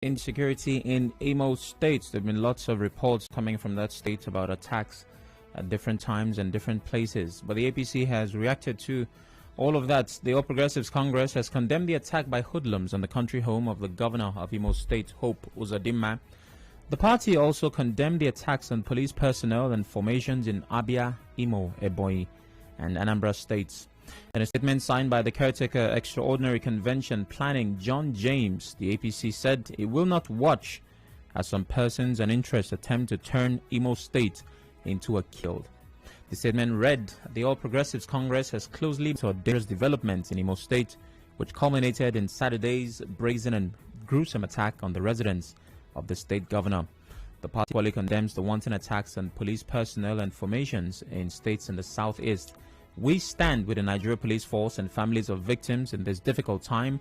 Insecurity in Imo State. There have been lots of reports coming from that state about attacks at different times and different places. But the APC has reacted to all of that. The All Progressives Congress has condemned the attack by hoodlums on the country home of the governor of Imo State, Hope Uzodimma. The party also condemned the attacks on police personnel and formations in Abia, Imo, Ebonyi, and Anambra states. In a statement signed by the Caretaker Extraordinary Convention Planning, John James, the APC said it will not watch as some persons and interests attempt to turn Imo State into a kill. The statement read, the All Progressives Congress has closely monitored dangerous developments in Imo State, which culminated in Saturday's brazen and gruesome attack on the residence of the state governor. The party equally condemns the wanton attacks on police personnel and formations in states in the southeast. We stand with the Nigeria Police Force and families of victims in this difficult time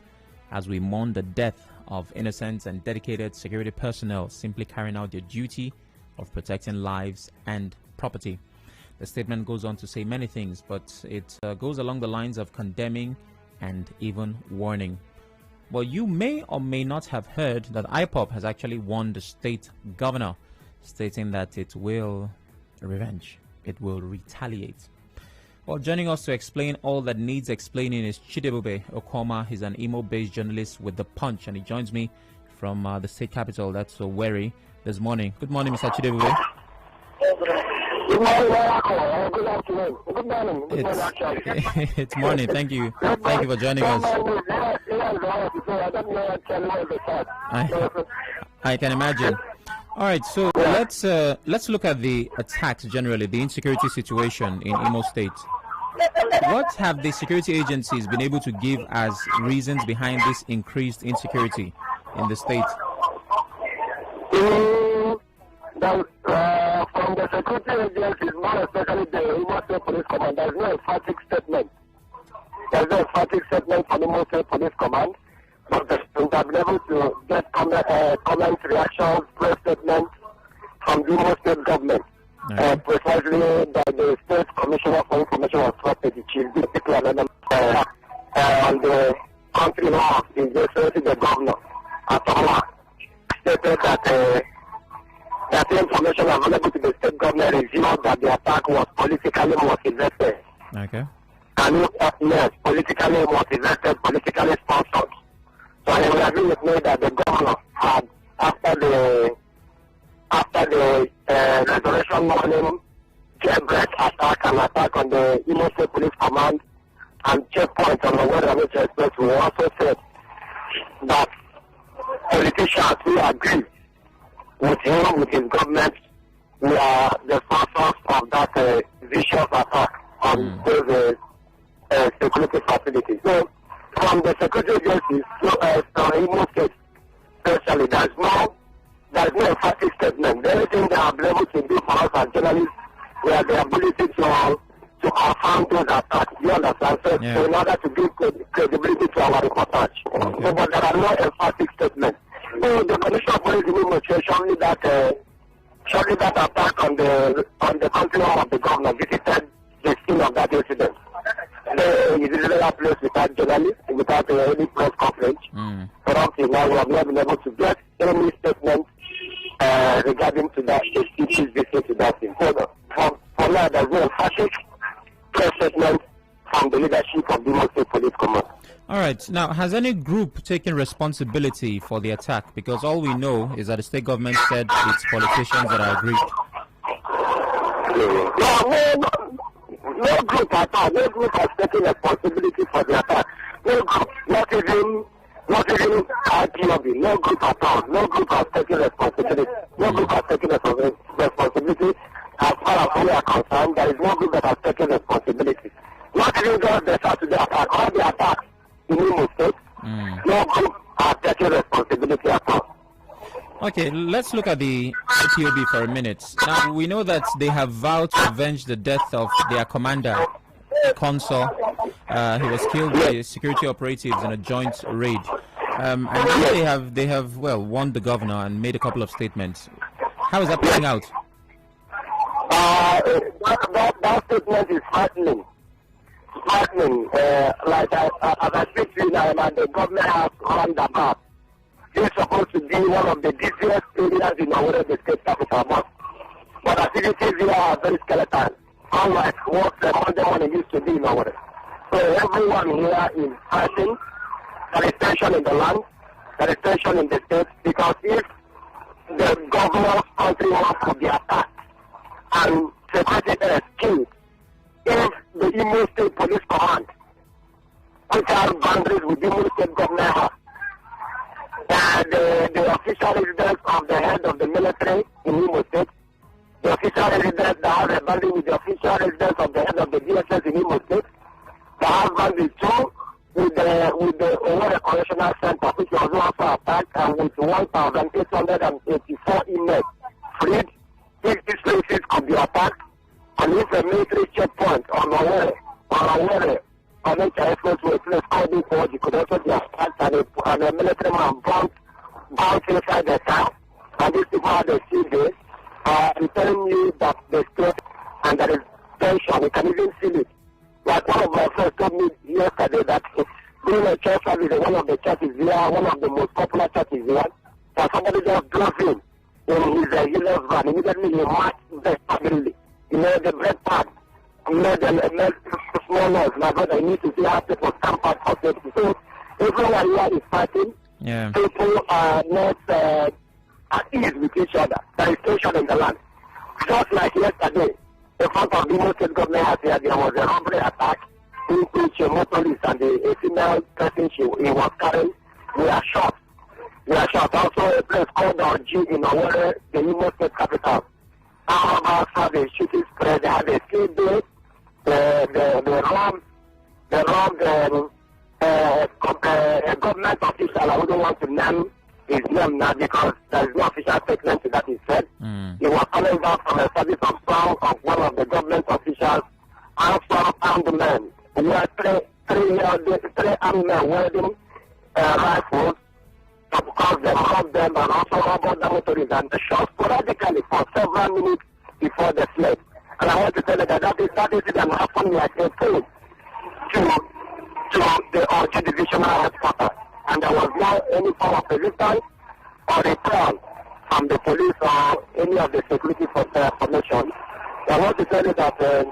as we mourn the death of innocent and dedicated security personnel simply carrying out their duty of protecting lives and property. The statement goes on to say many things, but it goes along the lines of condemning and even warning. Well, you may or may not have heard that IPOB has actually warned the state governor, stating that it will revenge, it will retaliate. Well, joining us to explain all that needs explaining is Chidiebube Okeoma. He's an Imo-based journalist with The Punch, and he joins me from the state capital, that's Owerri, this morning. Good morning, Mr. Chidiebube. Good morning. Good afternoon. Good morning. It's morning. Thank you. Thank you for joining us. I can imagine. All right, so let's look at the attacks generally, the insecurity situation in Imo State. What have the security agencies been able to give as reasons behind this increased insecurity in the state? From the security agencies, more especially the Imo State Police Command, there is no emphatic statement. There is no emphatic statement from the Imo State Police Command. But they have been able to get comments, reactions, press statements from the Imo State government. Precisely by the State Commissioner for Information and Strategy, Chidiebube, and the country law is the governor, Okeoma, stated that that information available to the state government revealed that the attack was politically motivated. Okay. And yes, politically motivated, politically sponsored. So I will agree with me that the governor had, after the resurrection morning, jailbreak attack and attack on the Imo State Police Command and checkpoint on the Owerri Express, we also said that politicians who agree with him, with his government, we are the sponsors of that vicious attack on those security facilities. So, from the security agencies, Imo State, especially, there is no emphatic statement. The only thing they are able to do for us as journalists, we have the ability to confirm those attacks. You understand? So, in order to give credibility to our reportage. Okay. So, but there are no emphatic statements. So, the Commission of Police Information shortly that attack on the country home of the governor visited the scene of that incident. He visited that place without journalists, without any press coverage. But up till now, we have not been able to get any statement regarding to that issues visit to that thing. So, for now, there's no emphatic press statement from the leadership of the Imo State Police Command. All right. Now, has any group taken responsibility for the attack? Because all we know is that the state government said it's politicians that are aggrieved. No group at all. No group has taken responsibility for the attack. No group, not even IPOB. No group at all. No group has taken responsibility. No group has taken responsibility. As far as we are concerned, there is no group that has taken responsibility. Not even just the Saturday attack. All the attacks in Imo State, no group has taken responsibility at all. Okay, let's look at the APOB for a minute. Now, we know that they have vowed to avenge the death of their commander, Consul. He was killed by security operatives in a joint raid. And they have warned the governor and made a couple of statements. How is that playing out? That statement is frightening. Like as I speak to you now, the government has roundabout is supposed to be one of the busiest areas in our the state capital. But activities here are very skeletal, unlike what the Monday morning used to be in our. So everyone here is fighting. There is tension in the land, there is tension in the state, because if the governor's country wants to be attacked and security is killed, if the Imo State Police Command, which has boundaries with the Imo State government, the official residence of the head of the military in Imo State, the official residence that has a boundary with the official residence of the head of the DSS in Imo State, the has boundary too with the Owerri Correctional Center, which was also attacked, and with 1,884 inmates freed. If these places could be attacked, and if a military checkpoint on Owerri, on HIS to a place called Ikoji could also be attacked, and a military man bounced inside the town, and these people had a field day. I'm telling you that the state, and there is tension, we can even feel it. Like one of my friends told me yesterday that during a church service, one of the churches here, one of the most popular churches here, that somebody just drove in his healer's van. Immediately he marched the family. You know, the bread pad. Made small noise. My brother, I need to see how people stand out for safety. So everyone here is fighting. Yeah. People are not at ease with each other. There is tension in the land. Just like yesterday, in front of the Imo State government house here, there was a robbery attack in which a motorist and a female person he was carrying were shot. Also a place called Orji in Owerri, the Imo State capital. How about the shooting spread? They had a field day. The government official, I wouldn't want to name his name now because there is no official statement to that he said. He was coming back from a service of song of one of the government officials and some armed men. We had three armed men wearing rifles to cause them, rob them, and also rob other motorists, and the shot sporadically for several minutes before they fled. And I want to tell you that that incident happened like a phone to the Orji divisional headquarters. And there was no any form of resistance or return from the police or any of the security formation. I want to tell you that the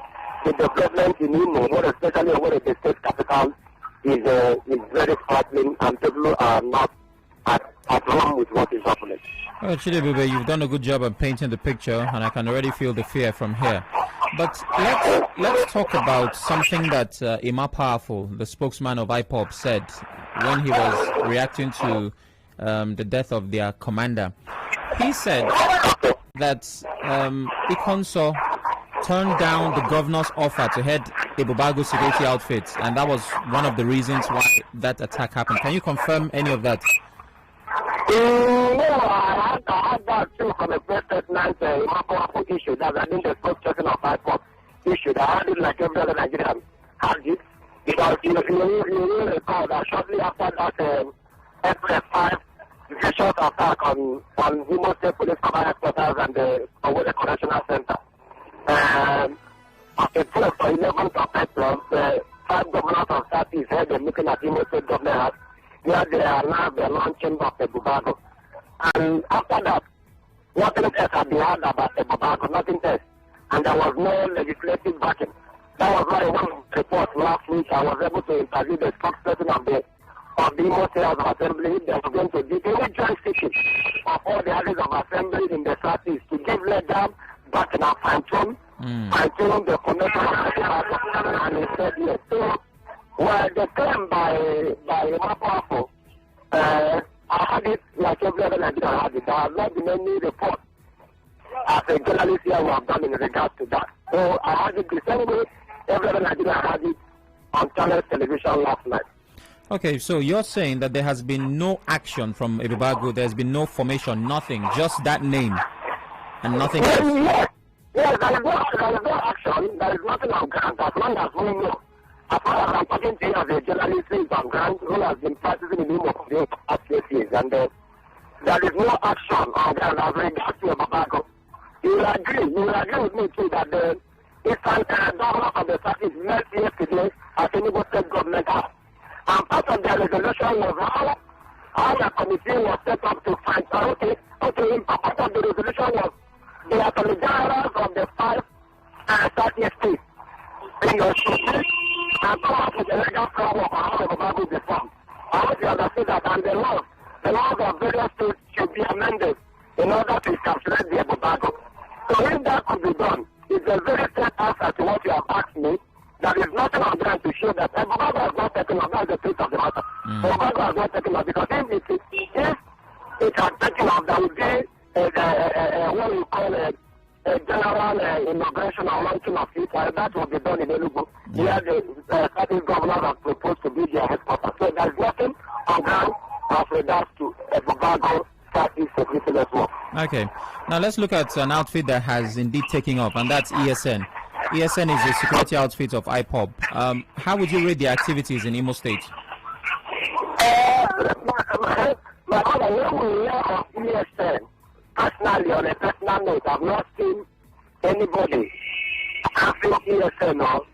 development in Imo, more especially over the state capital, is very frightening, and people are not at home with what is happening. Well, Chidiebube, you've done a good job of painting the picture, and I can already feel the fear from here. But let's talk about something that Emma Powerful, the spokesman of IPOB, said when he was reacting to the death of their commander. He said that Ikonso turned down the governor's offer to head Ibubago security outfits, and that was one of the reasons why that attack happened. Can you confirm any of that? No, I had that too from a press statement, a powerful issue that I think the spokesperson of IPOB issued. I had it like every other Nigerian had it, because you will recall that shortly after that April 5, the short attack on Imo State Police Command headquarters and the Owerri Correctional Center. At the 12th or 11th of April, the 5 governors of Southeast had been looking at Imo State government house, where they are now the launching of the Bubago. And after that, nothing else had been heard about the Bubago, nothing else. And there was no legislative backing. That was why one report last week I was able to interview the spokesperson of the Imo State House of Assembly. They were going to give any joint sitting of all the houses of assembly in the Southeast to give legal backing and fine-tune the connection of the house. And he said yes. So, well, the claim by Emma Powerful, I had it like every other Nigerian had it. There have not been any report as a journalist here who have done in regards to that. So I had it the same way every other Nigerian had it on channel television last night. Okay, so you're saying that there has been no action from Ibubago, there's been no formation, nothing, just that name, and nothing else? Yes, there is no action, there is nothing on ground, as long as we know. As far as I'm talking to you as a journalist who is on ground, who has been practicing in Imo for the past 8 years, and there is no action on ground as regards to Ibubago. You will agree with me too that the Eastern governor of the Southeast met yesterday at the Imo State government house. And part of the resolution was All the committee was set up to find out, okay, part of the resolution was the attorney generals of the 5 southeast states in the state and come up with a legal framework on how the Bible will be formed. I want you to understand that, and the laws of various states should be amended in order to encapsulate the Bible. So if that could be done, it's a very clear answer to what you have asked me. There is nothing on ground to show that the Bible has not taken up. That's the truth of the matter. The Bible has not taken up because if it had taken up, there would be what we call a general inauguration or launching of it. That will be done in Enugu, where the certain governors have proposed to be their headquarters. So there is nothing on ground as regards to the Bible Southeast Security Network. Okay. Now let's look at an outfit that has indeed taken up, and that's ESN. ESN is the security outfit of IPOB. How would you rate the activities in Imo State? My other when we hear of ESN, personally, on a personal note, I've not seen anybody having ESN or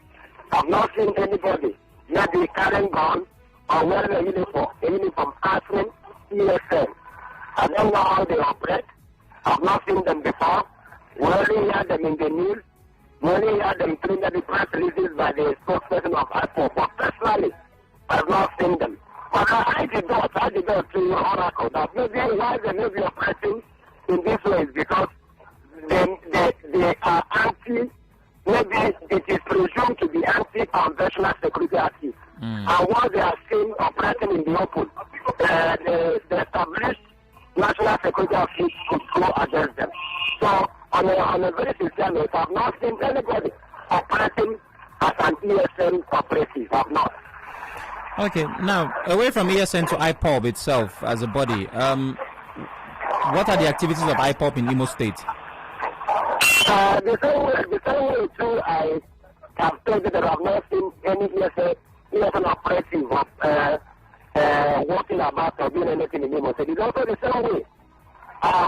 I've not seen anybody maybe carrying gun or wearing a uniform answering ESN. I don't know how they operate. I've not seen them before. We only hear them in the news. We only hear them through the press releases by the spokesperson of IPOB. But personally, I've not seen them. But I did not to your oracle that maybe why they may be operating in this way is because they are anti, maybe it is presumed to be anti-conventional security activities. And what they are seen operating in the open, the established national security activities could go against them. So on a very sincere note, I have not seen anybody operating as an ESN operative. I have not. Okay, now away from ESN to IPOB itself as a body, what are the activities of IPOB in Imo State? The same way too, I have told you that I have not seen any ESN operative walking about or doing anything in Imo State. It's also the same way. I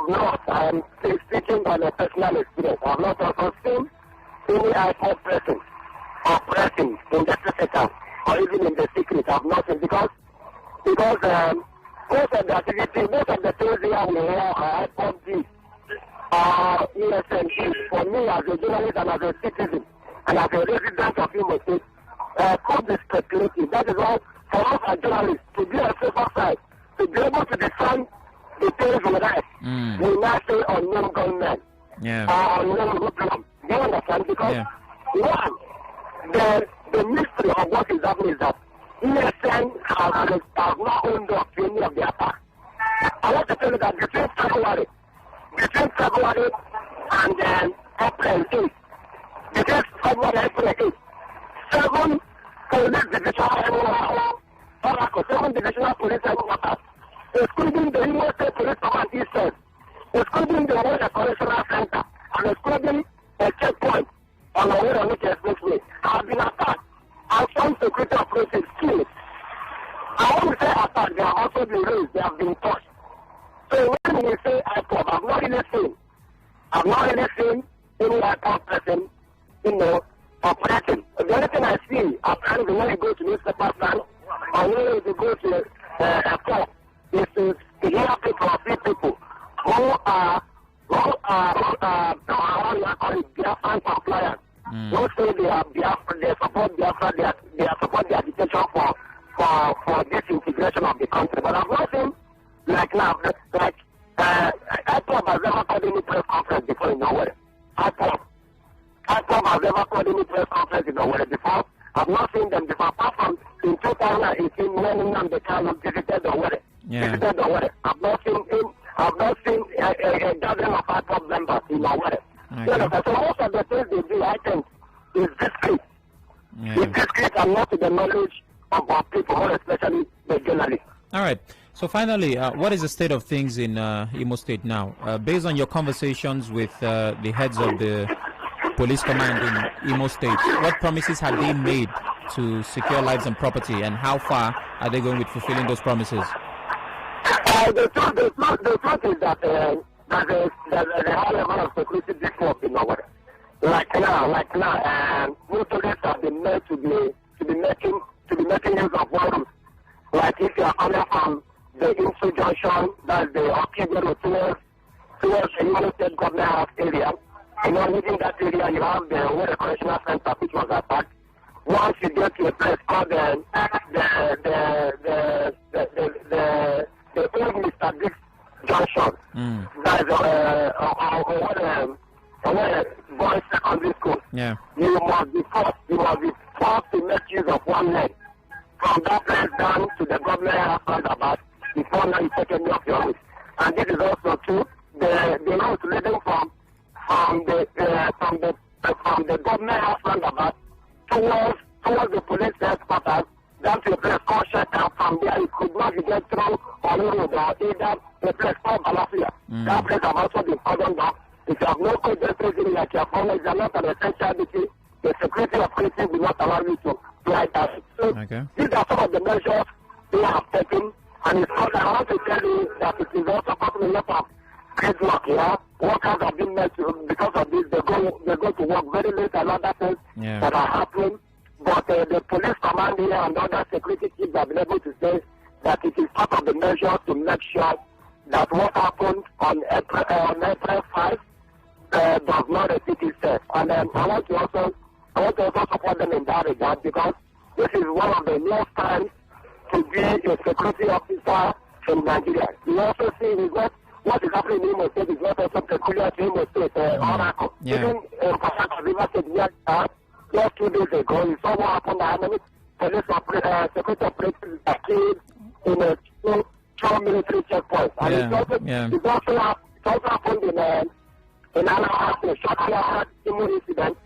am speaking on a personal experience. I have not also seen any IPOB person operating in the sector or even in the secret. I have not seen because most of the activity, most of the things here we hear are IPOB ESN is for me as a journalist and as a citizen and as a resident of Imo State could be speculative. That is why for us as journalists to be on the safer side, to be able to defend the things we write, we now say unknown gunmen or unknown hoodlum. Do you understand? Because one, the mystery of what is happening is that ESN has not owned up to any of the attacks. I want to tell you that between February and April 8th, between February and April 8th, 7 divisional police headquarters, excluding the Imo State Police Command Eastern, excluding the Water Correctional Center, and excluding a checkpoint on the way on which expressway, have been attacked, and some security operatives killed. I want to say attacked, they have also been raised, they have been touched. So when we say IPOB, I've not really seen any IPOB person, operating. The only thing I see, apparently when you go to newspapers now, or when you go to a court, is to hear people or see people who are Biafran compliant. Who say they support Biafra, they support the agitation for disintegration of the country. But I've not seen IPOB has never called any press conference before in Norway. IPOB has never called any press conference in Norway before. I've not seen them before, apart from in 2018 when Nnamdi Kanu visited Norway. I've not seen a dozen of IPOB members in Norway. Okay. So most of the things they do, I think, is discreet. It's discreet and not to the knowledge of our people, more especially the journalists. All right. So finally, what is the state of things in Imo State now? Based on your conversations with the heads of the police command in Imo State, what promises have they made to secure lives and property, and how far are they going with fulfilling those promises? The truth is that there's a high level of security default in Norway. Like now, motorists have been made to be making use of one route. Like if you are coming from the insurrection, that's the Okeoma towards the United States Government House area. Within that area, you have the Owerri Correctional Center, which was attacked. Once you get to a place called the old Mr. Dix Junction, that's Owerri Boys Secondary School. Yeah. You must be forced to make use of one leg. From that place down to the government house roundabout, before now you take any of your route. And this is also true. The route leading from the government house roundabout towards the police headquarters down to a place called Shelter. From there you could not get through on the road or either the place called Balafia. That place have also been cordoned off. If you have no code representing like your phone, you are not an essential duty. The security authority will not allow you to fly that. So these are some of the measures they have taken. And it's also, I want to tell you that it is also possible a lot of great work here. Workers have been met because of this. They go to work very late and other things that are happening. But the police command here and other security teams have been able to say that it is part of the measures to make sure that what happened on April 5 does not repeat itself. And I want to also support them in that regard, because this is one of the last times to be a security officer in Nigeria. We also see what is happening in Imo State is not also peculiar to Imo State. Oracle. Even in River State, just 2 days ago, we saw what happened. How many police security operators are killed in a two military checkpoints. And it's also happened in another short incident.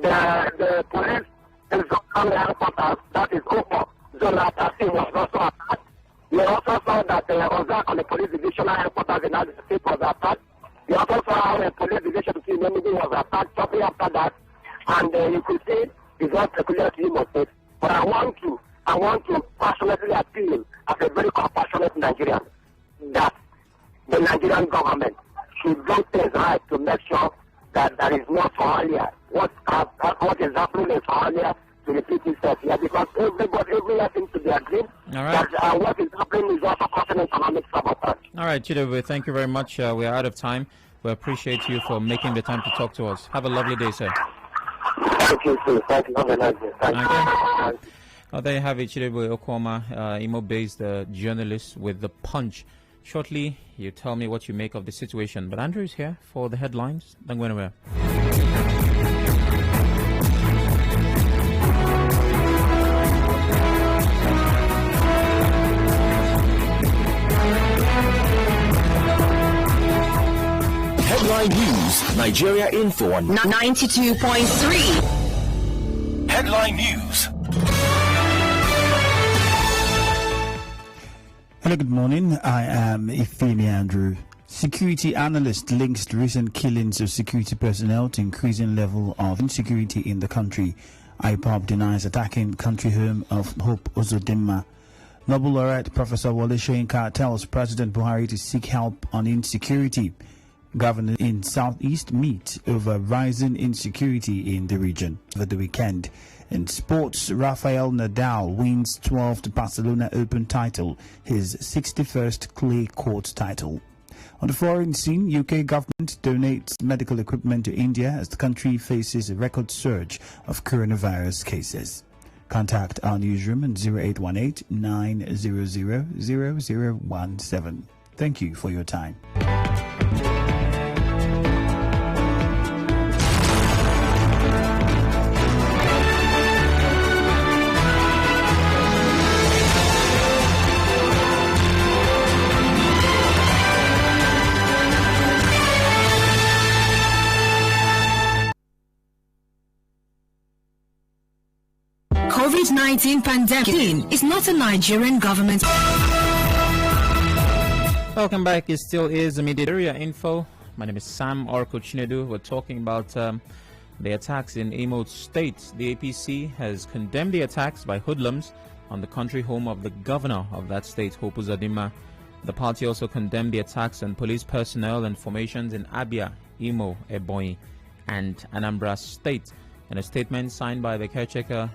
The police in Zonal headquarters, that is Opo, Zonal was also attacked. We also saw that Ozak on the police divisional headquarters in Ado State was attacked. We also saw the police division in Nemidi was attacked shortly after that. And you could see it's not peculiar to Imo State. But I want to passionately appeal as a very compassionate Nigerian that the Nigerian government should do things right to make sure that there is no Somalia. What is happening in Somalia to repeat itself here, because everyone seems to be agreed that what is happening is also causing economic sabotage. All right, Chidiebube, thank you very much. We are out of time. We appreciate you for making the time to talk to us. Have a lovely day, sir. Thank you, sir. Thank you. Have a nice day. Thank you. There you have it, Chidiebube Okeoma, Imo-based journalist with The Punch. Shortly, you tell me what you make of the situation. But Andrew is here for the headlines. Don't go anywhere. Headline News, Nigeria Info on 92.3. Headline News. Hello, good morning. I am Ifemi Andrew. Security analyst links recent killings of security personnel to increasing level of insecurity in the country. IPOB denies attacking country home of Hope Uzodinma. Nobel laureate Professor Wole Soyinka tells President Buhari to seek help on insecurity. Governors in Southeast meet over rising insecurity in the region over the weekend. In sports, Rafael Nadal wins 12th Barcelona Open title, his 61st clay court title. On the foreign scene, UK government donates medical equipment to India as the country faces a record surge of coronavirus cases. Contact our newsroom on 0818 900 0017. Thank you for your time. COVID-19 pandemic is not a Nigerian government. Welcome back. It still is immediate area info. My name is Sam Chinedu. We're talking about the attacks in Imo State. The APC has condemned the attacks by hoodlums on the country home of the governor of that state, Hope Uzodinma. The party also condemned the attacks on police personnel and formations in Abia, Imo, Ebonyi, and Anambra State. In a statement signed by the caretaker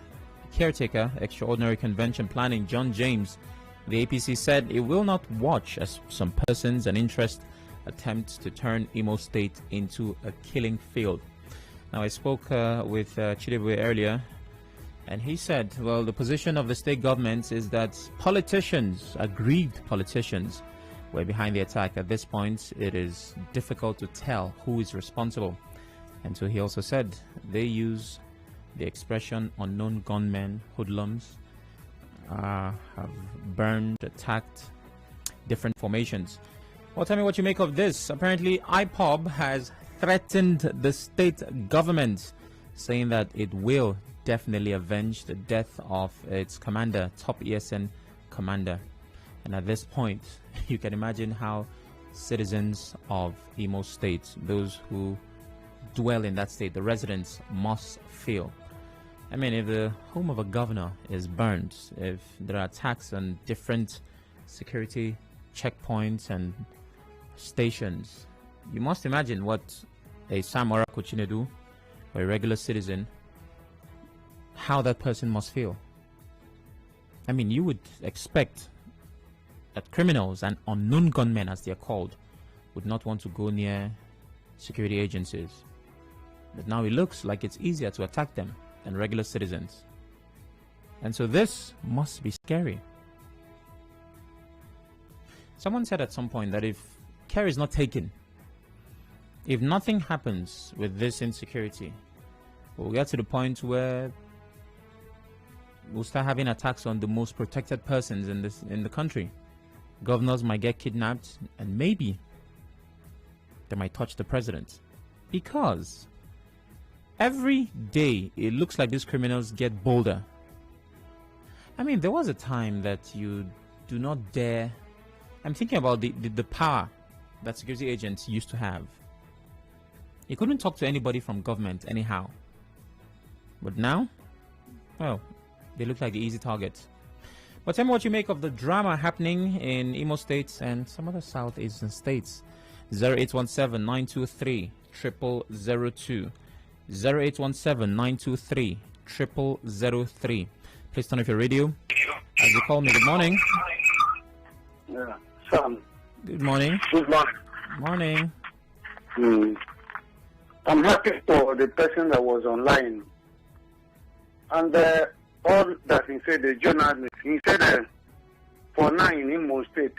Extraordinary Convention Planning John James, The APC said it will not watch as some persons and interests attempt to turn Imo State into a killing field. Now, I spoke with Chidiebube earlier, and he said, well, the position of the state government is that politicians, aggrieved politicians, were behind the attack. At this point, it is difficult to tell who is responsible. And so he also said they use the expression unknown gunmen, hoodlums, have burned, attacked different formations. Well, tell me what you make of this. Apparently, IPOB has threatened the state government, saying that it will definitely avenge the death of its commander, top ESN commander. And at this point, you can imagine how citizens of Imo State, those who dwell in that state, the residents, must feel. I mean, if the home of a governor is burned, if there are attacks on different security checkpoints and stations, you must imagine what a Samora Chinedu, or a regular citizen, how that person must feel. I mean, you would expect that criminals and unknown gunmen, as they are called, would not want to go near security agencies. But now it looks like it's easier to attack them than regular citizens. And so this must be scary. Someone said at some point that if care is not taken, if nothing happens with this insecurity, we'll get to the point where we'll start having attacks on the most protected persons in the country. Governors might get kidnapped, and maybe they might touch the president. Because every day it looks like these criminals get bolder. I mean, there was a time that you do not dare. I'm thinking about the power that security agents used to have. You couldn't talk to anybody from government anyhow. But now, well, they look like the easy target. But tell me what you make of the drama happening in Imo State and some other southeastern states. 0817-923-0002. 0817-923-0003. Please turn off your radio as you call me. Good morning. Yeah, Sam. Good morning. Good morning. Morning. I'm happy for the person that was online. And all that he said, the journalist, he said for now in Imo State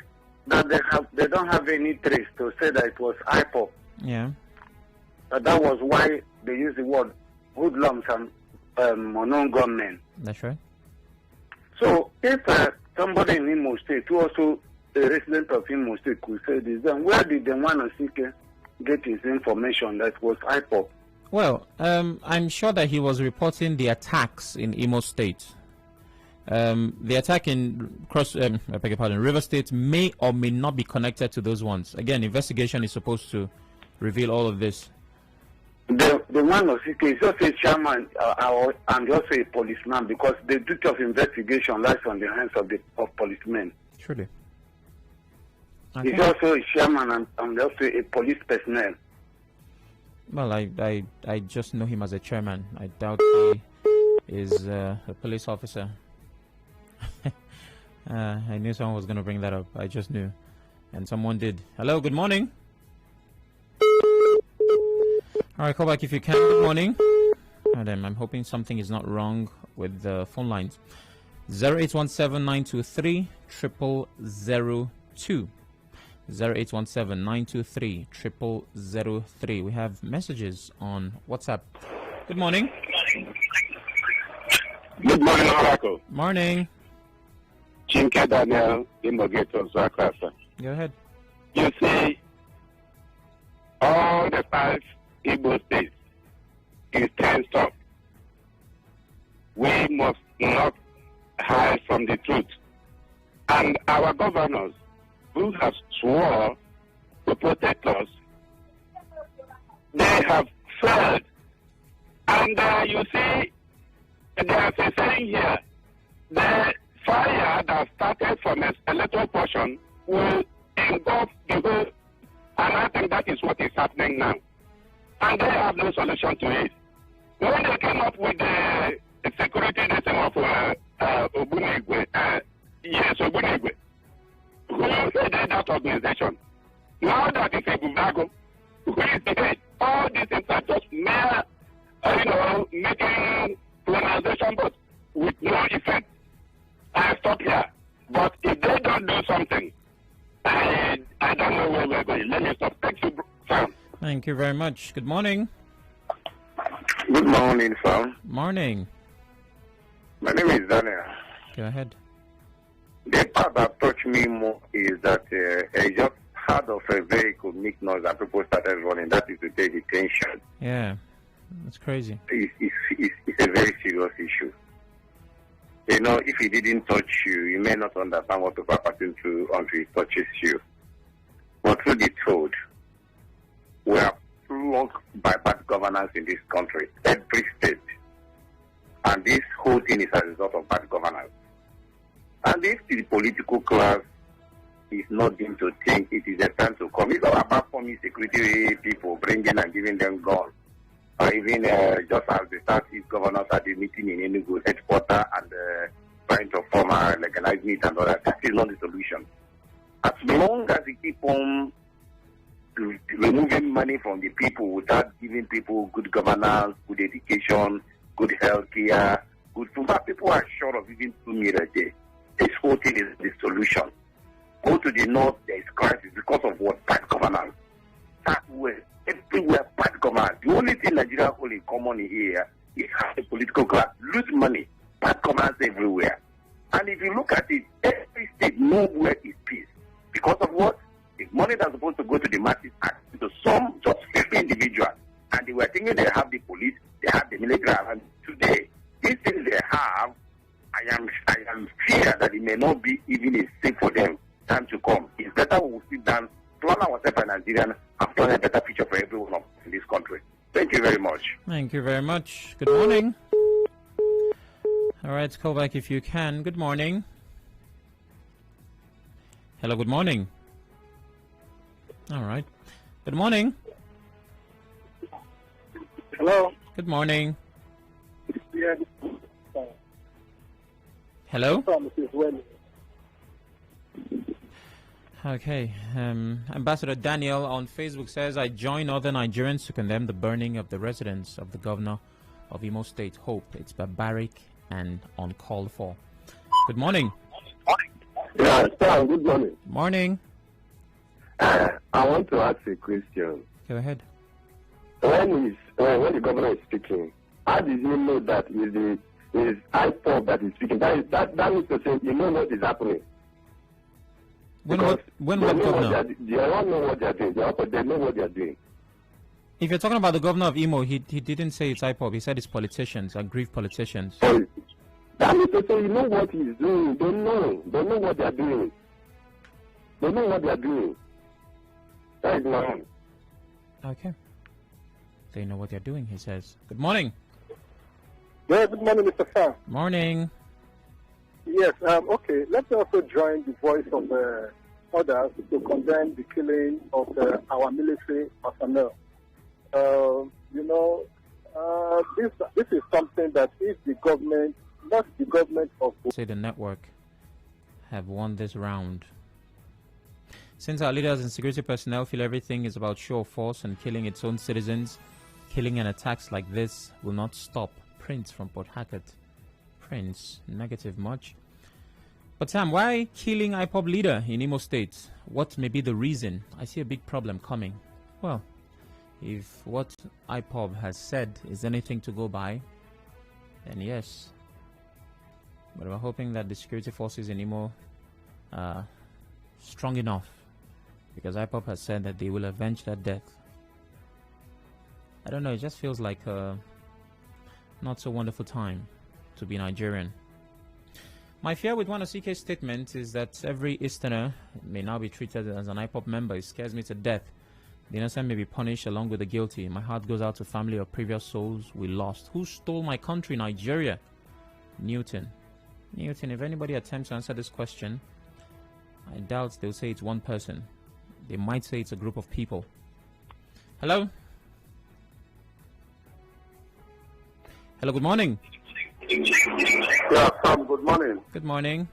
that they don't have any trace to say that it was IPOP. Yeah. That was why they use the word hoodlums and unknown gunmen. That's right. So if somebody in Imo State, who also a resident of Imo State, could say this, then where did the one get his information that was IPOP? Well, I'm sure that he was reporting the attacks in Imo State. The attack in River State may or may not be connected to those ones. Again, investigation is supposed to reveal all of this. The one of CK is just a chairman and also a policeman, because the duty of investigation lies on the hands of policemen. Truly. Okay. He's also a chairman and also a police personnel. Well, I just know him as a chairman. I doubt he is a police officer. I knew someone was going to bring that up. I just knew. And someone did. Hello, good morning. All right, call back if you can. Good morning. Madam, I'm hoping something is not wrong with the phone lines. 0817-923-0002. 0817-923-0003. We have messages on WhatsApp. Good morning. Good morning, Oracle. Morning. Chinka Daniel, Imogeto Zakrasa. Go ahead. You see, all the 5 Igbo states is tensed up. We must not hide from the truth. And our governors, who have sworn to protect us, they have failed. And you see, there's a saying here, the fire that started from a little portion will engulf the whole, and I think that is what is happening now. And they have no solution to it. When they came up with the security system of Obunigwe, yes, Ogunigwe, who headed that organization. Now that it's a Buvago, who is the head, all these things are just mere, making pronunciation, but with no effect. I stop here. But if they don't do something, I don't know where we're going. Let me stop. Thank you, Sam. Thank you very much. Good morning. Good morning, Sam. Morning. My name is Daniel. Go ahead. The part that touched me more is that I just heard of a vehicle make noise and people started running. That is to take detention. Yeah, that's crazy. It's a very serious issue. You know, if it didn't touch you, you may not understand what people are passing through until it touches you. But truth be told, we are plugged by bad governance in this country, every state. And this whole thing is a result of bad governance. And if the political class is not going to think it is a time to come, it's not about forming security people, bringing and giving them guns. Or even just as the Southeast governors at the meeting in Enugu headquarters and trying to form a legalized meet and all that, that is not the solution. As long as we keep on removing money from the people without giving people good governance, good education, good health care, good food, but people are short of even 2 meals a day. This whole thing is the solution. Go to the north, there is crisis because of what? Bad governance. Southwest, everywhere, bad governance. The only thing Nigeria holds in common here is how the political class lose money. Bad governance everywhere. And if you look at it, every state, nowhere is peace. Because of what? The money that's supposed to go to the masses and to some just 50 individuals. And they were thinking they have the police, they have the military around. Today, these things they have, I am fear that it may not be even a safe for them. Time to come. It's better we will sit down, plan ourselves as Nigerians, and plan a better future for everyone in this country. Thank you very much. Thank you very much. Good morning. All right, call back if you can. Good morning. Hello, good morning. All right. Good morning. Hello. Good morning. Yeah. Hello? Okay. Ambassador Daniel on Facebook says, I join other Nigerians to condemn the burning of the residence of the governor of Imo State, Hope. It's barbaric and uncalled for. Good morning. Yeah, Sir, good morning. Morning. I want to ask a question. Go ahead. When the governor is speaking, how did you know that is IPOB that is speaking? That means to say you know what is happening. When what governor? They don't know what they are doing. They know what they are doing. If you're talking about the governor of Imo, he didn't say it's IPOB. He said it's politicians, aggrieved politicians. So, that means to say you know what he's doing. They know what they are doing. They know what they are doing. That is wrong. Okay. They know what they're doing, he says. Good morning. Yeah, good morning, Mr. Farr. Morning. Yes, okay. Let's also join the voice of others to condemn the killing of our military personnel. This is something that if the government, not the government of... Say the network have won this round. Since our leaders and security personnel feel everything is about show of force and killing its own citizens, killing and attacks like this will not stop. Prince from Port Harcourt. Prince, negative much. But Sam, why killing IPOB leader in Imo State? What may be the reason? I see a big problem coming. Well, if what IPOB has said is anything to go by, then yes. But we're hoping that the security forces in Imo are strong enough, because IPOB has said that they will avenge that death. I don't know, it just feels like a not so wonderful time to be Nigerian. My fear with one of CK's statements is that every Easterner may now be treated as an IPOB member. It scares me to death. The innocent may be punished along with the guilty. My heart goes out to family of previous souls we lost. Who stole my country, Nigeria? Newton. Newton, if anybody attempts to answer this question, I doubt they'll say it's one person. They might say it's a group of people. Hello? Hello, good morning. Yeah, Sam, good morning. Good morning.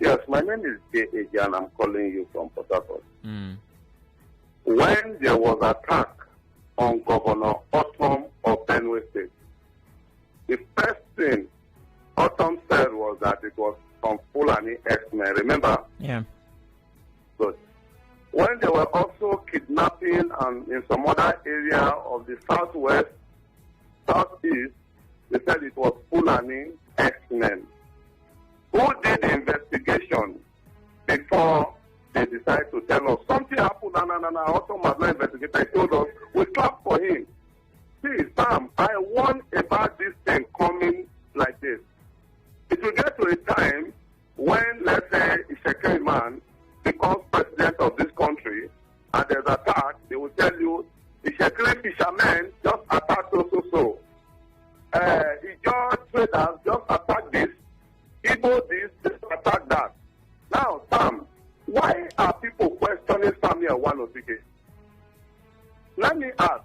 Yes, my name is J.A.J. and I'm calling you from Port Harcourt. When there was attack on Governor Okeoma of Benue State, the first thing Okeoma said was that it was from Fulani X-Men. Remember? Yeah. Good. When they were also kidnapping and in some other area of the southwest, southeast, they said it was Fulani X-Men. Who did the investigation before they decided to tell us something happened? Okeoma was not investigated. He told us, we clap for him. See, Sam, I warned about this thing coming like this. It will get to a time when, let's say, a second man becomes president of this country and there's attack, they will tell you, the Shekiri fishermen just attacked so. The George traders just attacked this. People this, just attack that. Now, Sam, why are people questioning Samuel Wanosike? Let me ask.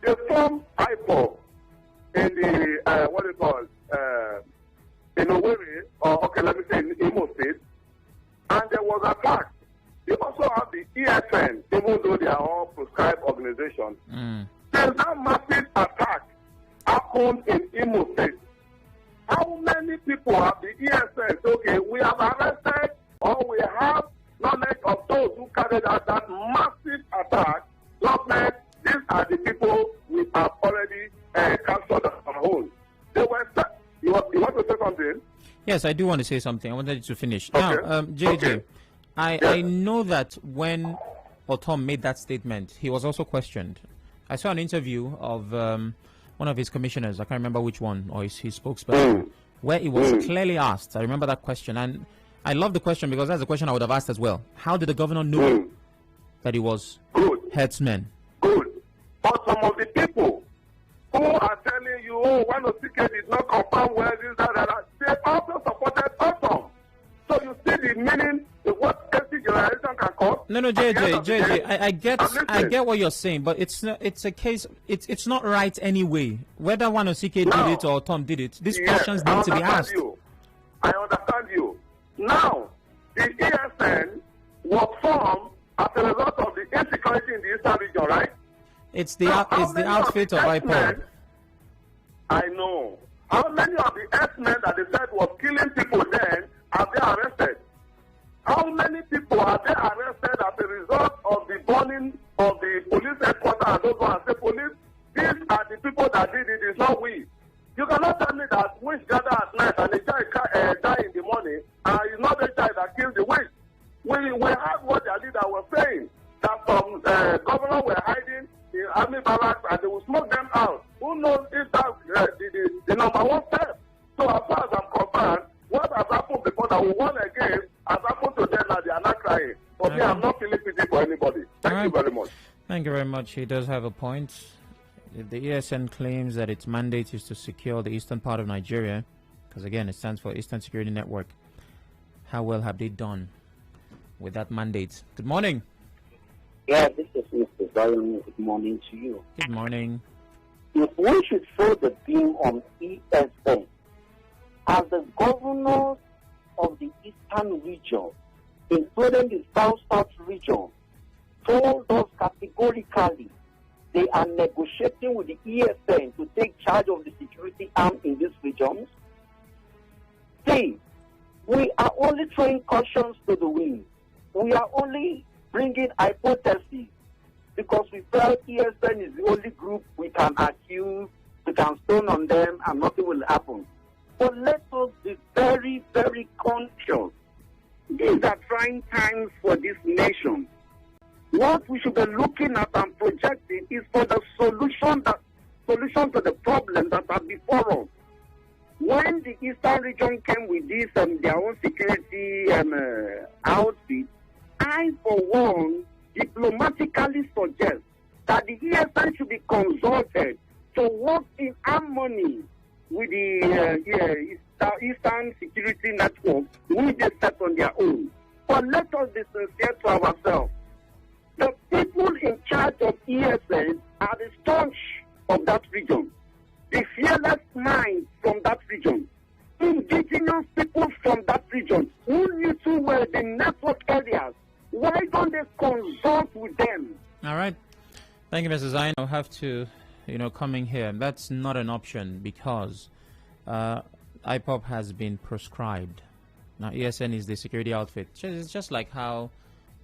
They formed IPOB in the, what do you call in Owerri, or okay, let me say in Imo State, and there was attack. They also have the ESN, even though they are all prescribed organizations. There's that massive attack happened in Imo State. How many people have the ESN? Okay, we have arrested or we have knowledge of those who carried out that massive attack. Government, these are the people we have already cancelled on hold. They were. You want to say something? Yes, I do want to say something. I wanted you to finish. Okay. Now, JJ, I know that when Okeoma made that statement, he was also questioned. I saw an interview of one of his commissioners, I can't remember which one, or his spokesperson, where he was clearly asked. I remember that question, and I love the question because that's the question I would have asked as well. How did the governor know that he was headsman? Good. But some of the people who are telling you, oh, Wanosike did not confirm where this, that, they also supported Okeoma. So you see the meaning of what every generation can cause. No, JJ, I get what you're saying, but it's a case. It's not right anyway. Whether Wanosike did it or Tom did it, these questions need to be asked. I understand you. Now, the ESN was formed as a result of the insecurity in the Eastern region, right? It's the outfit of IPOB. I know. How many of the X-Men that they said was killing people then are they arrested? How many people are they arrested as a result of the burning of the police headquarters and those who are the police? These are the people that did it, it's not we. You cannot tell me that witch gather at night and the child die in the morning and it's not the child that killed the witch. We heard what their leader was saying, that some governors were hiding in army barracks and they will smoke them out. Who knows if that's the number one step? So as far as I'm concerned, what has happened before that we won again has happened to them and they are not crying. For me, I'm not feeling pity for anybody. Thank you very much. Thank you very much. He does have a point. If the ESN claims that its mandate is to secure the eastern part of Nigeria, because again, it stands for Eastern Security Network, how well have they done with that mandate? Good morning. Yeah, this is Mr. Zion. Good morning to you. Good morning. If we should throw the beam on ESN, as the governors of the eastern region, including the south region, told us categorically they are negotiating with the ESN to take charge of the security arm in these regions. See, we are only throwing cautions to the wind. We are only bringing hypotheses because we felt ESN is the only group we can accuse, we can stone on them, and nothing will happen. But let us be very, very conscious. These are trying times for this nation. What we should be looking at and projecting is for the solution to the problems that are before us. When the Eastern region came with this their own security outfit, I, for one, diplomatically suggest that the ESN should be consulted to work in harmony with the Eastern Security Network, which they set on their own. But let us be sincere to ourselves. The people in charge of ESN are the staunch of that region, the fearless minds from that region, indigenous people from that region who knew Thank you, Mrs. Zain. I'll have to, coming here. That's not an option because IPOP has been proscribed. Now, ESN is the security outfit. It's just like how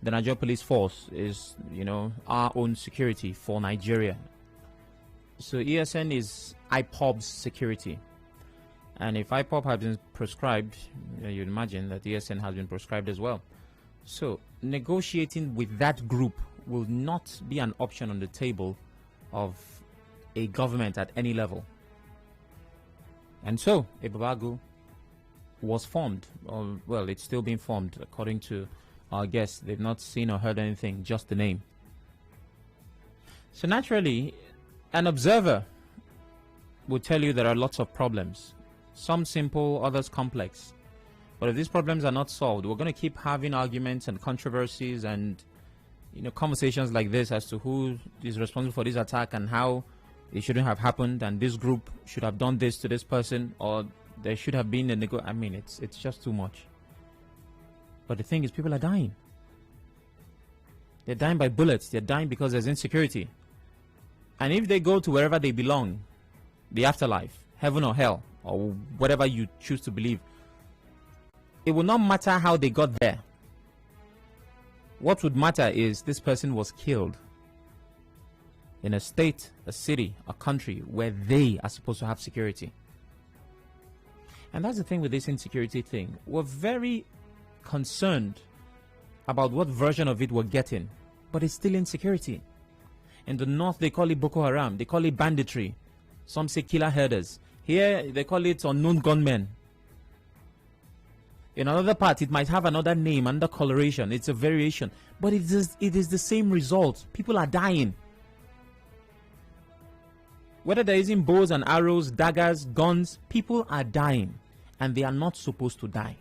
the Nigeria Police Force is, our own security for Nigeria. So ESN is IPOP's security. And if IPOP has been proscribed, you'd imagine that ESN has been proscribed as well. So negotiating with that group will not be an option on the table of a government at any level. And so Ebabagu was formed, or well, it's still being formed according to our guests. They've not seen or heard anything, just the name. So naturally, an observer will tell you there are lots of problems. Some simple, others complex. But if these problems are not solved, we're going to keep having arguments and controversies and conversations like this as to who is responsible for this attack and how it shouldn't have happened, and this group should have done this to this person, or there should have been a I mean, it's just too much. But the thing is, people are dying. They're dying by bullets. They're dying because there's insecurity. And if they go to wherever they belong, the afterlife, heaven or hell, or whatever you choose to believe, it will not matter how they got there. What would matter is this person was killed in a state, a city, a country where they are supposed to have security. And that's the thing with this insecurity thing. We're very concerned about what version of it we're getting, but it's still insecurity. In the north, they call it Boko Haram. They call it banditry. Some say killer herders. Here, they call it unknown gunmen. In another part, it might have another name, another coloration. It's a variation. But it is the same result. People are dying. Whether they're using bows and arrows, daggers, guns, people are dying. And they are not supposed to die.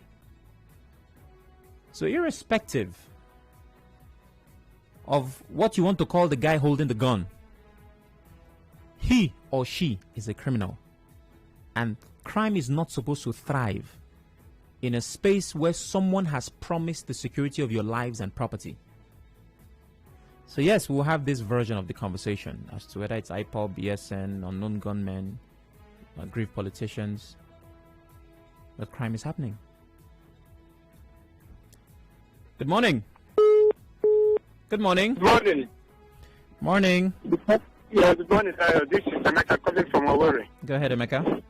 So irrespective of what you want to call the guy holding the gun, he or she is a criminal. And crime is not supposed to thrive in a space where someone has promised the security of your lives and property. So yes, we'll have this version of the conversation as to whether it's IPOB, BSN, unknown gunmen, aggrieved politicians, but crime is happening. Good morning. Good morning. Good morning. Morning. Yeah, good morning. This is Emeka calling from Owerri. Go ahead, Emeka.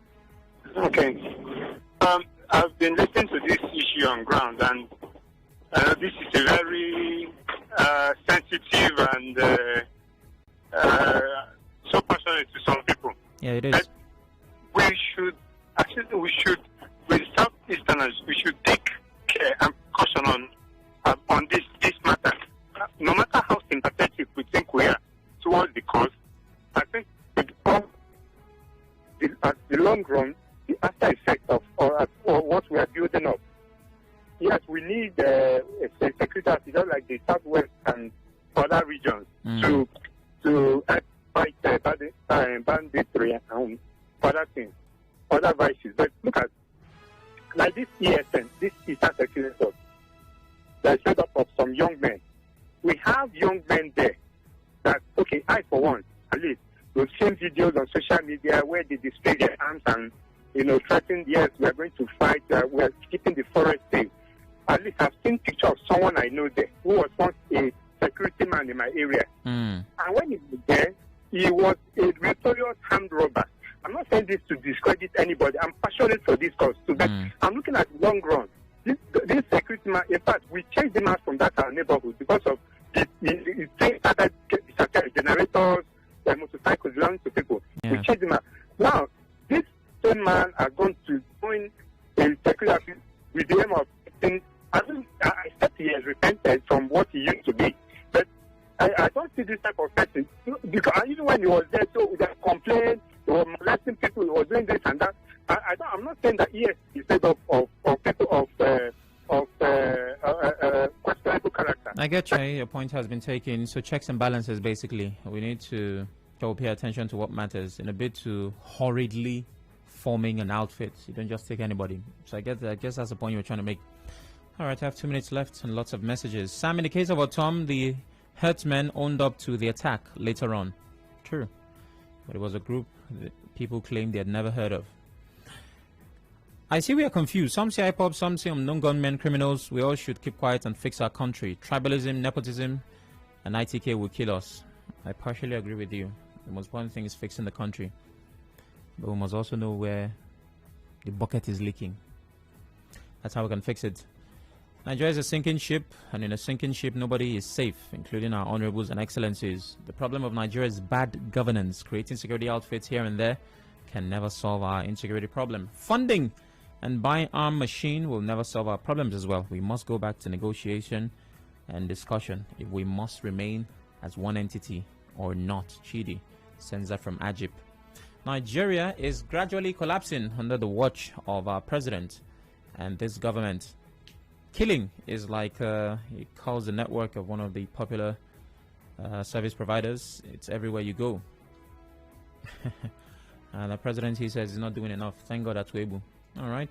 Okay. I've been listening to this issue on ground, and this is a very sensitive and so passionate to some people. Yeah, it is. With Southeasterners, we should take care and caution on this matter. No matter how sympathetic we think we are towards the cause, I think at the long run, the after effect of or what we are building up. Yes, we need a security just like the Southwest and other regions to fight banditry and other things, other vices. But look at like this ESN, this Eastern Security Force, that's made up of some young men. We have young men there that, okay, I for one, at least, we've seen videos on social media where they display their arms and, threaten, yes, we are going to fight, we are keeping the forest safe. At least I've seen pictures of someone I know there who was once a security man in my area. And when he was there, he was a notorious armed robber. I'm not saying this to discredit anybody. I'm passionate for this cause too, but I'm looking at the long run. This security man, in fact, we changed him out from that our neighborhood because of the things started generators, motorcycles belonging to people. Yeah. We changed him out. Now, this same man are going to join a security with the aim of getting, I said he has repented from what he used to be. But I don't see this type of person. Because even when he was there, so they complained, they were molesting people, they were doing this and that. I'm not saying that ES is made up of people of questionable character. I get you. Your point has been taken. So checks and balances, basically. We need to pay attention to what matters in a bit to hurriedly forming an outfit. You don't just take anybody. So I guess that's the point you were trying to make. All right, I have 2 minutes left and lots of messages. Sam, in the case of Otom, the herdsmen owned up to the attack later on. True. But it was a group that people claimed they had never heard of. I see we are confused. Some say IPOB, some say unknown gunmen, criminals. We all should keep quiet and fix our country. Tribalism, nepotism, and ITK will kill us. I partially agree with you. The most important thing is fixing the country. But we must also know where the bucket is leaking. That's how we can fix it. Nigeria is a sinking ship, and in a sinking ship, nobody is safe, including our honorables and excellencies. The problem of Nigeria is bad governance. Creating security outfits here and there can never solve our insecurity problem. Funding and buying armed machine will never solve our problems as well. We must go back to negotiation and discussion if we must remain as one entity or not. Chidi sends that from Ajip. Nigeria is gradually collapsing under the watch of our president and this government. Killing is like, he calls the network of one of the popular service providers. It's everywhere you go. And the president, he says, is not doing enough. Thank God that's Webu. All right.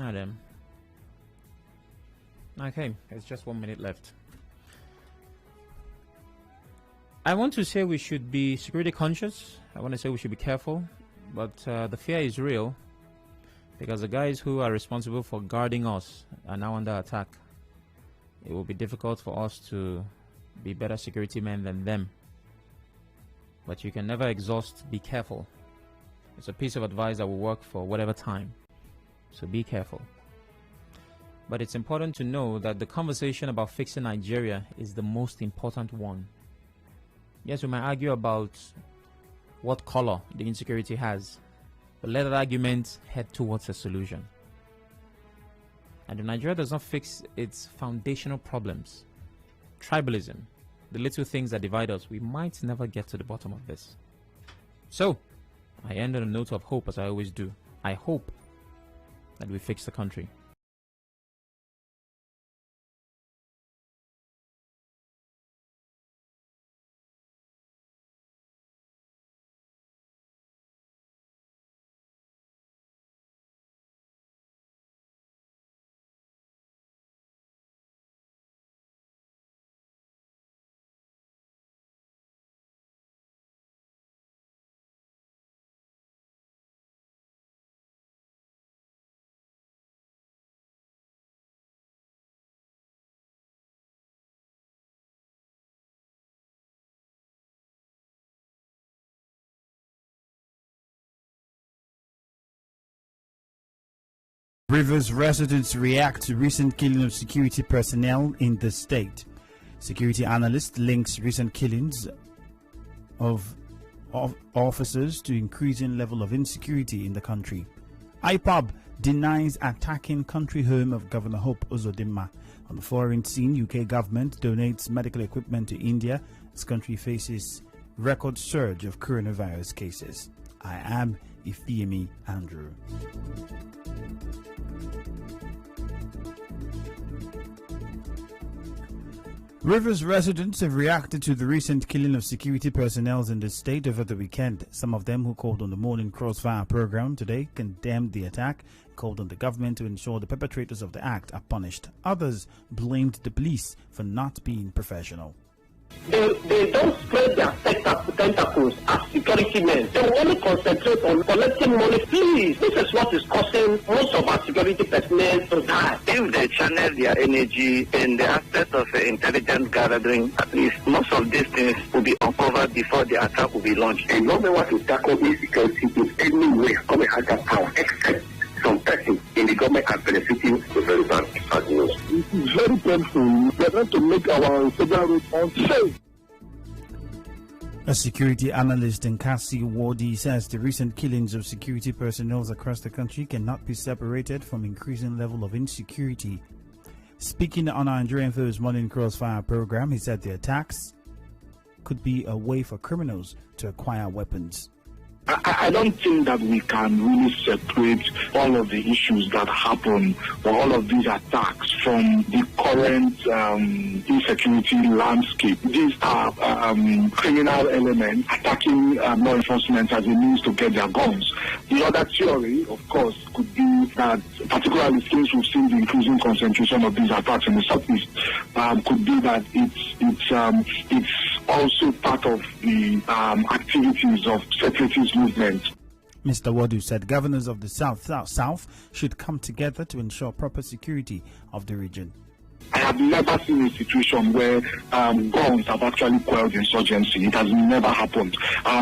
Adam. Okay, it's just 1 minute left. I want to say we should be security conscious. I want to say we should be careful. But the fear is real. Because the guys who are responsible for guarding us are now under attack. It will be difficult for us to be better security men than them. But you can never exhaust. Be careful. It's a piece of advice that will work for whatever time. So be careful. But it's important to know that the conversation about fixing Nigeria is the most important one. Yes, we might argue about what color the insecurity has. But let that argument head towards a solution. And if Nigeria does not fix its foundational problems, tribalism, the little things that divide us, we might never get to the bottom of this. So, I end on a note of hope, as I always do. I hope that we fix the country. Rivers residents react to recent killing of security personnel in the state. Security analyst links recent killings of officers to increasing level of insecurity in the country. IPOB denies attacking country home of Governor Hope Uzodinma. On the foreign scene, UK government donates medical equipment to India as country faces record surge of coronavirus cases. I am Ifeemi Andrew. Rivers residents have reacted to the recent killing of security personnel in the state over the weekend. Some of them who called on the Morning Crossfire program today condemned the attack, called on the government to ensure the perpetrators of the act are punished. Others blamed the police for not being professional. They don't spread their tentacles as security men. They will only concentrate on collecting money. Please, this is what is causing most of our security personnel to die. If they channel their energy in the aspect of intelligence gathering, at least most of these things will be uncovered before the attack will be launched. The government wants to tackle insecurity in any way come and have power, except some person in the government are benefiting with very bad news. It is very painful. They are going to make our federal roads unsafe. A security analyst in Kasi Wadi says the recent killings of security personnel across the country cannot be separated from increasing level of insecurity. Speaking on our Nigerian Foes Morning Crossfire program, he said the attacks could be a way for criminals to acquire weapons. I don't think that we can really separate all of the issues that happen or all of these attacks from the current insecurity landscape. These are criminal elements attacking law enforcement as a means to get their guns. The other theory, of course, could be that, particularly since we've seen the increasing concentration of these attacks in the southeast, could be that it's also part of the activities of separatist movement. Mr. Wadu said governors of the South should come together to ensure proper security of the region. I have never seen a situation where guns have actually quelled insurgency. It has never happened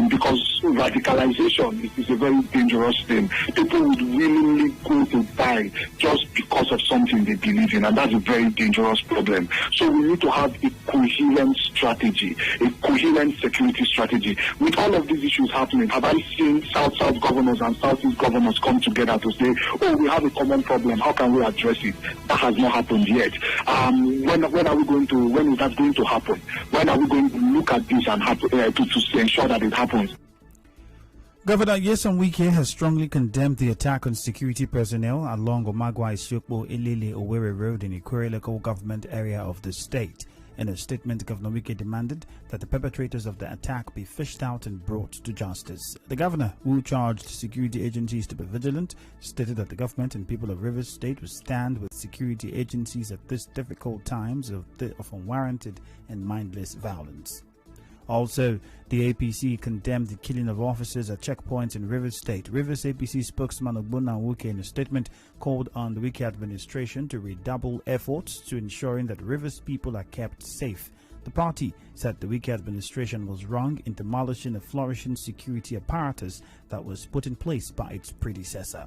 because radicalization is a very dangerous thing. People would willingly go to die just because of something they believe in, and that's a very dangerous problem. So we need to have a coherent strategy, a coherent security strategy. With all of these issues happening, have I seen South-South governors and South-East governors come together to say, oh, we have a common problem, how can we address it? That has not happened yet. When is that going to happen? When are we going to look at this and to ensure that it happens? Governor Nyesom Wike has strongly condemned the attack on security personnel along Omagwa Isiokpo Elele Owerri Road in Ikwerre local government area of the state. In a statement, Governor Wike demanded that the perpetrators of the attack be fished out and brought to justice. The governor, who charged security agencies to be vigilant, stated that the government and people of Rivers State will stand with security agencies at this difficult times of unwarranted and mindless violence. Also, the APC condemned the killing of officers at checkpoints in Rivers State. Rivers APC spokesman Ogbonna Nwuke, in a statement, called on the Wike administration to redouble efforts to ensuring that Rivers people are kept safe. The party said the Wike administration was wrong in demolishing a flourishing security apparatus that was put in place by its predecessor.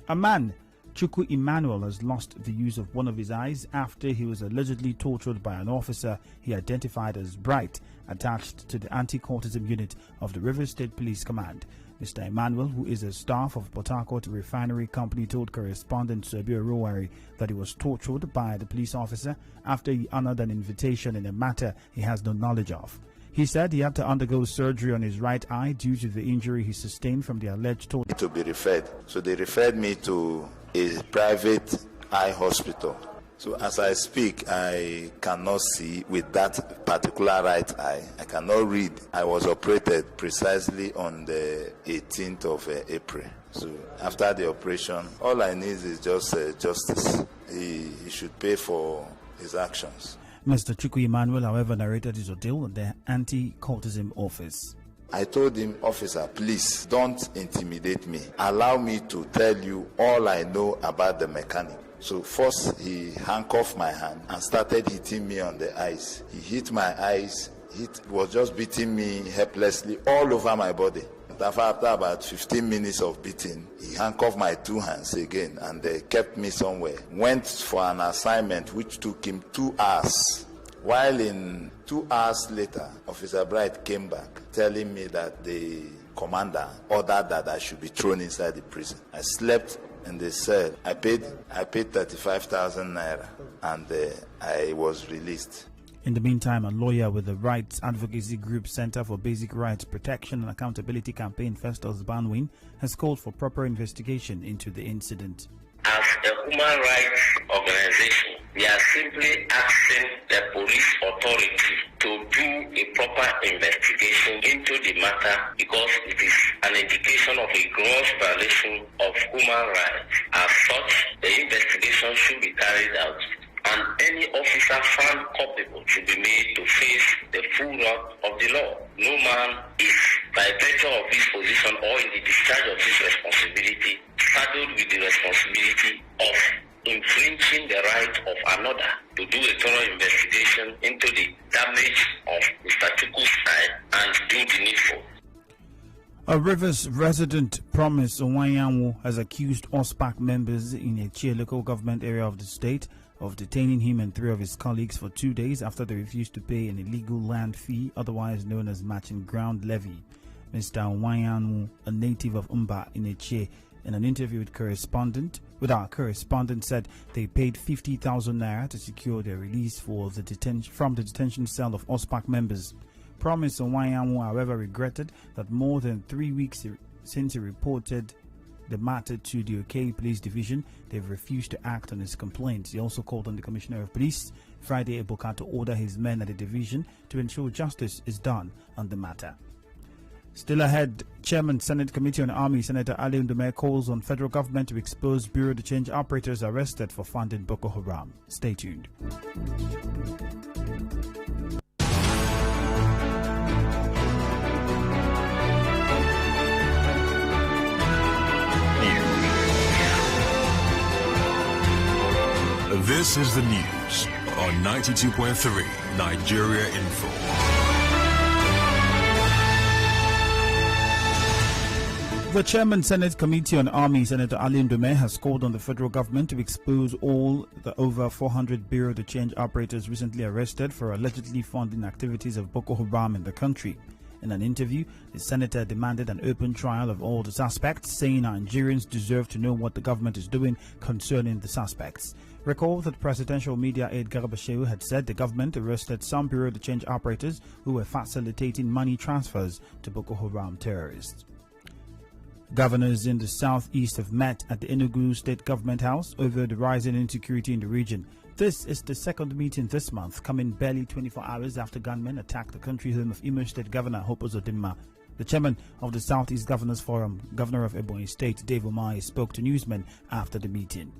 A man, Chukwu Emmanuel, has lost the use of one of his eyes after he was allegedly tortured by an officer he identified as Bright, attached to the anti-cultism unit of the Rivers State Police Command. Mr. Emmanuel, who is a staff of Port Harcourt Refinery Company, told correspondent Sebio Rowari that he was tortured by the police officer after he honored an invitation in a matter he has no knowledge of. He said he had to undergo surgery on his right eye due to the injury he sustained from the alleged torture. To be referred. So they referred me to a private eye hospital. So as I speak, I cannot see with that particular right eye. I cannot read. I was operated precisely on the 18th of April. So after the operation, all I need is just justice. He should pay for his actions. Mr. Chukwu Emmanuel, however, narrated his ordeal at the anti-cultism office. I told him, officer, please don't intimidate me. Allow me to tell you all I know about the mechanic. So first he handcuffed my hand and started hitting me on the eyes. He hit my eyes. He was just beating me helplessly all over my body. After about 15 minutes of beating, he handcuffed my two hands again and they kept me somewhere. Went for an assignment which took him 2 hours. While in 2 hours later, Officer Bright came back telling me that the commander ordered that I should be thrown inside the prison. I slept in the cell. I paid 35,000 naira and I was released. In the meantime, a lawyer with the rights advocacy group Center for Basic Rights Protection and Accountability Campaign, Festus Banwin, has called for proper investigation into the incident. As a human rights organization, we are simply asking the police authority to do a proper investigation into the matter because it is an indication of a gross violation of human rights. As such, the investigation should be carried out, and any officer found culpable should be made to face the full wrath of the law. No man is, by virtue of his position or in the discharge of his responsibility, saddled with the responsibility of infringing the right of another to do a thorough investigation into the damage of Mr. Chukwu's eye and do the needful. A Rivers resident, Promise Onwayanwu, has accused OSPAC members in a Chie local government area of the state of detaining him and 3 of his colleagues for 2 days after they refused to pay an illegal land fee, otherwise known as matching ground levy. Mr. Onwayanwu, a native of Umba in Echie, in an interview with our correspondent, said they paid 50,000 naira to secure their release from the detention cell of OSPAC members. Promise Onwayamu, however, regretted that more than 3 weeks since he reported the matter to the Okeoma Police Division, they've refused to act on his complaints. He also called on the Commissioner of Police, Friday Ebuka, to order his men at the division to ensure justice is done on the matter. Still ahead, Chairman Senate Committee on Army Senator Ali Ndume calls on federal government to expose Bureau de Change operators arrested for funding Boko Haram. Stay tuned. This is the news on 92.3 Nigeria Info. The Chairman Senate Committee on Army, Senator Ali Ndume, has called on the federal government to expose all the over 400 Bureau de Change operators recently arrested for allegedly funding activities of Boko Haram in the country. In an interview, the senator demanded an open trial of all the suspects, saying Nigerians deserve to know what the government is doing concerning the suspects. Recall that presidential media aide Garba Shehu had said the government arrested some Bureau de Change operators who were facilitating money transfers to Boko Haram terrorists. Governors in the southeast have met at the Enugu State Government House over the rising insecurity in the region. This is the second meeting this month, coming barely 24 hours after gunmen attacked the country home of Imo State Governor Hope Uzodimma. The chairman of the Southeast Governors Forum, Governor of Ebonyi State, Dave Umahi, spoke to newsmen after the meeting.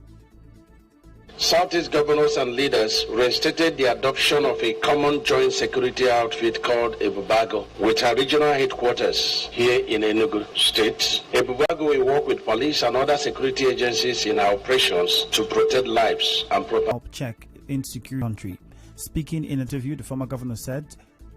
Southeast governors and leaders reinstated the adoption of a common joint security outfit called Ebubago with a regional headquarters here in Enugu State. Ebubago will work with police and other security agencies in our operations to protect lives and property. Help check insecure country. Speaking in an interview, the former governor said,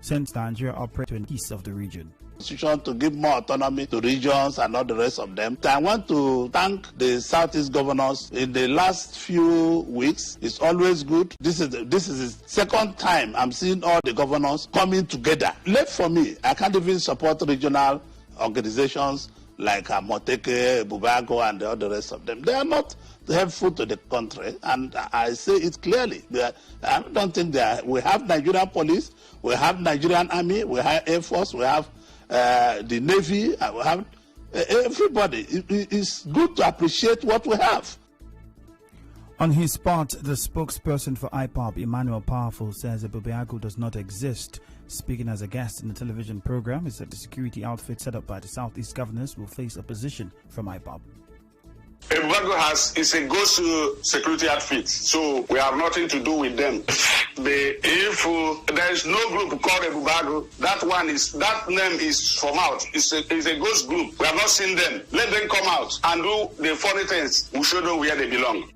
since Nigeria operates in the east of the region, to give more autonomy to regions and all the rest of them. I want to thank the Southeast governors. In the last few weeks, it's always good. This is the second time I'm seeing all the governors coming together. Left for me, I can't even support regional organizations like Moteke, Bubago, and all the rest of them. They are not helpful to the country, and I say it clearly. I don't think we have Nigerian police, we have Nigerian army, we have Air Force, we have the Navy, we have everybody. It's good to appreciate what we have. On his part, the spokesperson for IPOB, Emmanuel Powerful, says Ebubeagwu does not exist. Speaking as a guest in the television program, he said the security outfit set up by the Southeast governors will face opposition from IPOB. Ebubago is a ghost security outfit, so we have nothing to do with them. If there is no group called Ebubago, that name is from out. It's a ghost group. We have not seen them. Let them come out and do the funny things. We should know where they belong.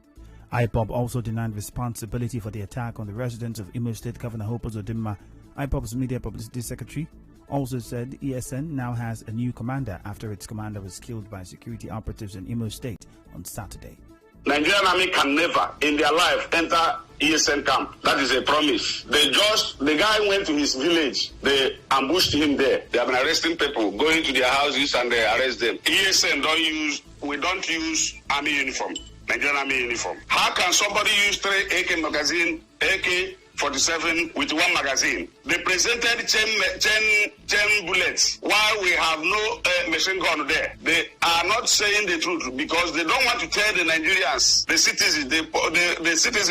IPOB also denied responsibility for the attack on the residence of Imo State Governor Hope Uzodimma. IPOB's media publicity secretary also said ESN now has a new commander after its commander was killed by security operatives in Imo State on Saturday. Nigerian army can never in their life enter ESN camp. That is a promise. The guy went to his village. They ambushed him there. They have been arresting people, going to their houses and they arrest them. ESN we don't use army uniform, Nigerian army uniform. How can somebody use 3 AK magazine, AK-47 with 1 magazine? They presented 10 bullets while we have no machine gun there. They are not saying the truth because they don't want to tell the Nigerians, the citizens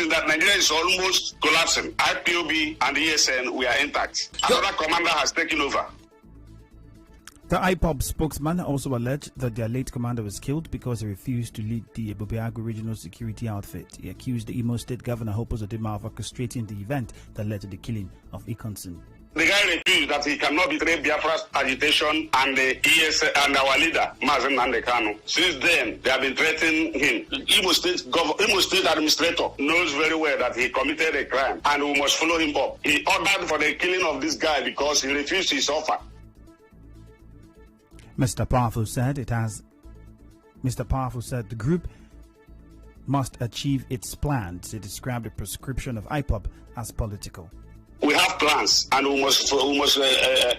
that Nigeria is almost collapsing. IPOB and ESN, we are intact. Another commander has taken over. The IPOB spokesman also alleged that their late commander was killed because he refused to lead the Ebubeagwu regional security outfit. He accused the Imo State Governor Hope Uzodimma of orchestrating the event that led to the killing of Ikonson. The guy refused that he cannot betray Biafra's agitation and the ESN and our leader, Mazen Nandekano. Since then, they have been threatening him. Imo State administrator knows very well that he committed a crime and we must follow him up. He ordered for the killing of this guy because he refused his offer. Mr. Powerful said the group must achieve its plans. He described the prescription of IPOB as political. We have plans and we must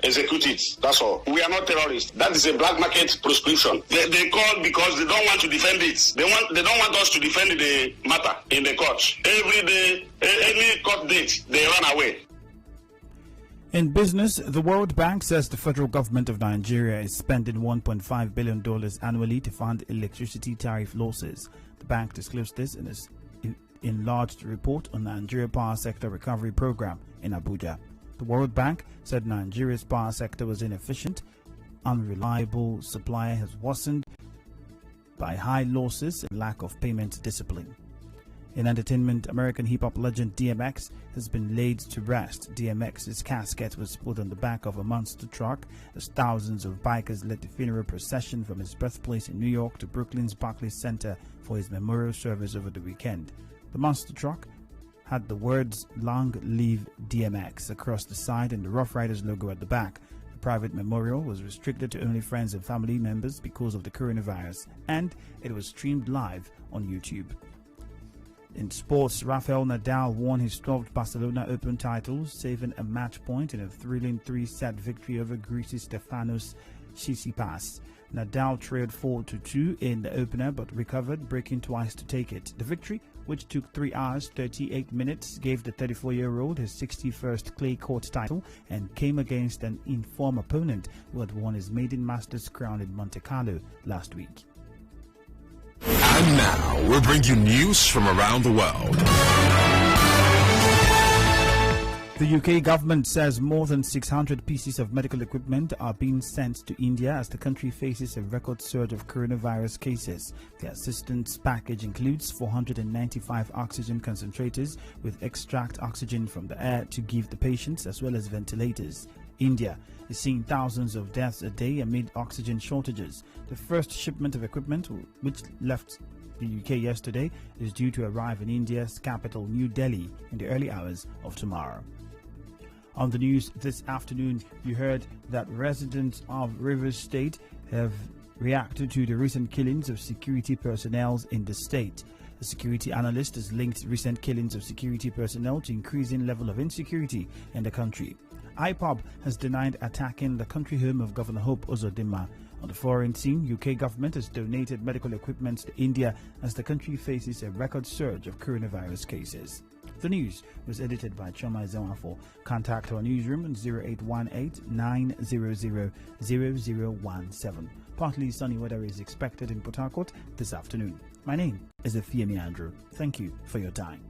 execute it. That's all. We are not terrorists. That is a black market prescription. They call because they don't want to defend it. They don't want us to defend the matter in the court. Every day, any court date, they run away. In business, the World Bank says the federal government of Nigeria is spending $1.5 billion annually to fund electricity tariff losses. The bank disclosed this in its enlarged report on Nigeria Power Sector Recovery Program in Abuja. The World Bank said Nigeria's power sector was inefficient, unreliable supply has worsened by high losses and lack of payment discipline. In entertainment, American hip-hop legend DMX has been laid to rest. DMX's casket was put on the back of a monster truck as thousands of bikers led the funeral procession from his birthplace in New York to Brooklyn's Barclays Center for his memorial service over the weekend. The monster truck had the words "Long Live DMX" across the side and the Rough Riders logo at the back. The private memorial was restricted to only friends and family members because of the coronavirus, and it was streamed live on YouTube. In sports, Rafael Nadal won his 12th Barcelona Open title, saving a match point in a thrilling 3-set victory over Greece's Stefanos Tsitsipas. Nadal trailed 4-2 in the opener but recovered, breaking twice to take it. The victory, which took 3 hours 38 minutes, gave the 34-year-old his 61st clay court title and came against an informed opponent who had won his maiden Masters crown in Monte Carlo last week. And now, we'll bring you news from around the world. The UK government says more than 600 pieces of medical equipment are being sent to India as the country faces a record surge of coronavirus cases. The assistance package includes 495 oxygen concentrators with extract oxygen from the air to give the patients, as well as ventilators. India is seeing thousands of deaths a day amid oxygen shortages. The first shipment of equipment, which left the UK yesterday, is due to arrive in India's capital, New Delhi, in the early hours of tomorrow. On the news this afternoon, you heard that residents of Rivers State have reacted to the recent killings of security personnel in the state. A security analyst has linked recent killings of security personnel to increasing level of insecurity in the country. IPOB has denied attacking the country home of Governor Hope Uzodinma. On the foreign scene, UK government has donated medical equipment to India as the country faces a record surge of coronavirus cases. The news was edited by Choma Zawafo. Contact our newsroom on 0818-900-0017. Partly sunny weather is expected in Port Harcourt this afternoon. My name is Okeoma Andrew. Thank you for your time.